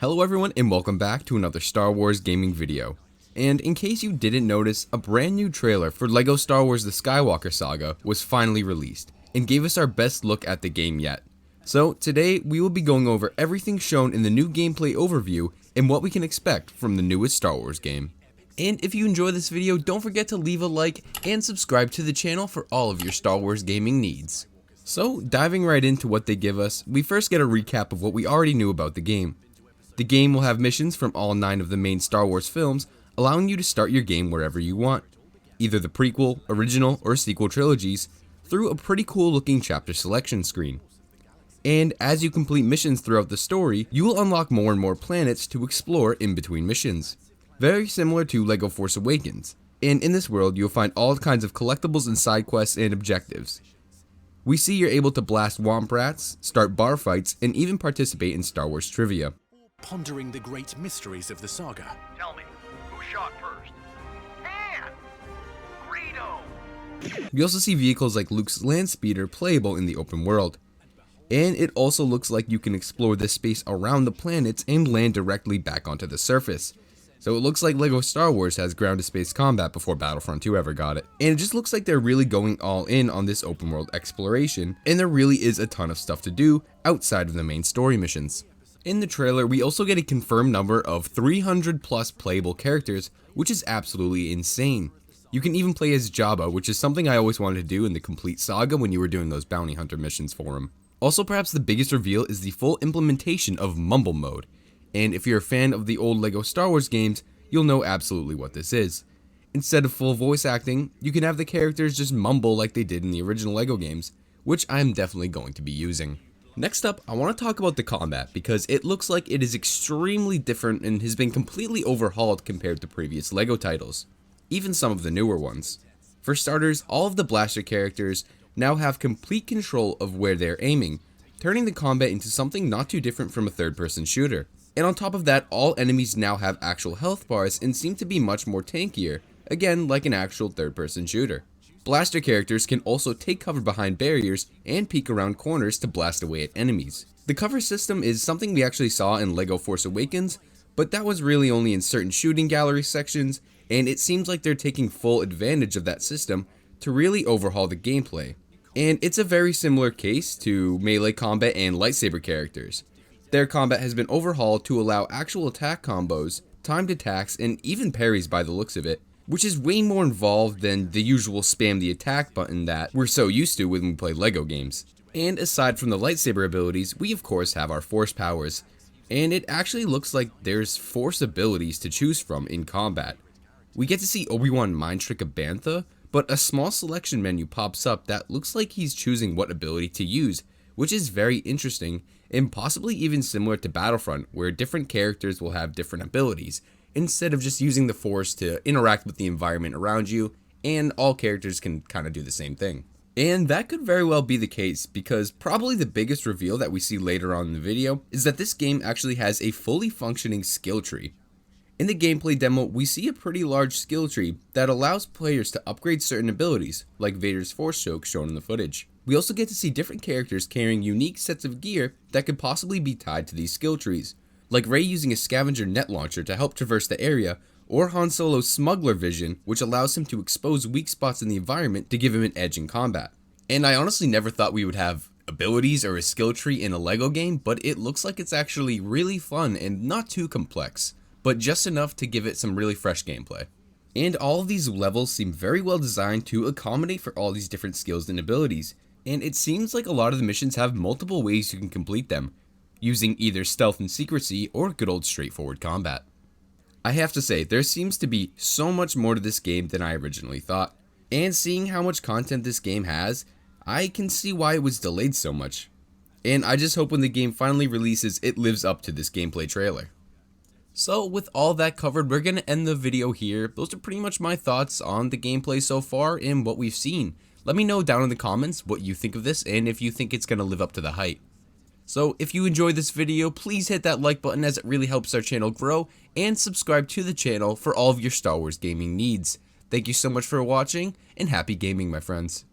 Hello everyone and welcome back to another Star Wars gaming video. And in case you didn't notice, a brand new trailer for LEGO Star Wars The Skywalker Saga was finally released and gave us our best look at the game yet. So today we will be going over everything shown in the new gameplay overview and what we can expect from the newest Star Wars game. And if you enjoy this video, don't forget to leave a like and subscribe to the channel for all of your Star Wars gaming needs. So diving right into what they give us, we first get a recap of what we already knew about the game. The game will have missions from all 9 of the main Star Wars films, allowing you to start your game wherever you want, either the prequel, original, or sequel trilogies, through a pretty cool looking chapter selection screen. And as you complete missions throughout the story, you will unlock more and more planets to explore in between missions. Very similar to LEGO Force Awakens, and in this world you'll find all kinds of collectibles and side quests and objectives. We see you're able to blast womp rats, start bar fights, and even participate in Star Wars trivia. Pondering the great mysteries of the saga. Tell me, who shot first? Han! Greedo! We also see vehicles like Luke's land speeder playable in the open world. And it also looks like you can explore the space around the planets and land directly back onto the surface. So it looks like LEGO Star Wars has ground-to-space combat before Battlefront 2 ever got it. And it just looks like they're really going all in on this open world exploration, and there really is a ton of stuff to do outside of the main story missions. In the trailer, we also get a confirmed number of 300 plus playable characters, which is absolutely insane. You can even play as Jabba, which is something I always wanted to do in the complete saga when you were doing those bounty hunter missions for him. Also, perhaps the biggest reveal is the full implementation of Mumble Mode. And if you're a fan of the old LEGO Star Wars games, you'll know absolutely what this is. Instead of full voice acting, you can have the characters just mumble like they did in the original LEGO games, which I'm definitely going to be using. Next up, I want to talk about the combat because it looks like it is extremely different and has been completely overhauled compared to previous LEGO titles, even some of the newer ones. For starters, all of the blaster characters now have complete control of where they're aiming, turning the combat into something not too different from a third-person shooter. And on top of that, all enemies now have actual health bars and seem to be much more tankier, again like an actual third-person shooter. Blaster characters can also take cover behind barriers and peek around corners to blast away at enemies. The cover system is something we actually saw in LEGO Force Awakens, but that was really only in certain shooting gallery sections, and it seems like they're taking full advantage of that system to really overhaul the gameplay. And it's a very similar case to melee combat and lightsaber characters. Their combat has been overhauled to allow actual attack combos, timed attacks, and even parries by the looks of it, which is way more involved than the usual spam the attack button that we're so used to when we play LEGO games. And aside from the lightsaber abilities, we of course have our force powers, and it actually looks like there's force abilities to choose from in combat. We get to see Obi-Wan mind trick a bantha, but a small selection menu pops up that looks like he's choosing what ability to use, which is very interesting and possibly even similar to Battlefront, where different characters will have different abilities, instead of just using the force to interact with the environment around you, and all characters can kind of do the same thing. And that could very well be the case, because probably the biggest reveal that we see later on in the video is that this game actually has a fully functioning skill tree. In the gameplay demo, we see a pretty large skill tree that allows players to upgrade certain abilities, like Vader's force choke shown in the footage. We also get to see different characters carrying unique sets of gear that could possibly be tied to these skill trees, like Rey using a scavenger net launcher to help traverse the area, or Han Solo's smuggler vision, which allows him to expose weak spots in the environment to give him an edge in combat. And I honestly never thought we would have abilities or a skill tree in a LEGO game, but it looks like it's actually really fun and not too complex, but just enough to give it some really fresh gameplay. And all of these levels seem very well designed to accommodate for all these different skills and abilities, and it seems like a lot of the missions have multiple ways you can complete them, using either stealth and secrecy or good old straightforward combat. I have to say, there seems to be so much more to this game than I originally thought, and seeing how much content this game has, I can see why it was delayed so much. And I just hope when the game finally releases, it lives up to this gameplay trailer. So with all that covered, we're going to end the video here. Those are pretty much my thoughts on the gameplay so far and what we've seen. Let me know down in the comments what you think of this and if you think it's going to live up to the hype. So if you enjoyed this video, please hit that like button as it really helps our channel grow, and subscribe to the channel for all of your Star Wars gaming needs. Thank you so much for watching, and happy gaming, my friends.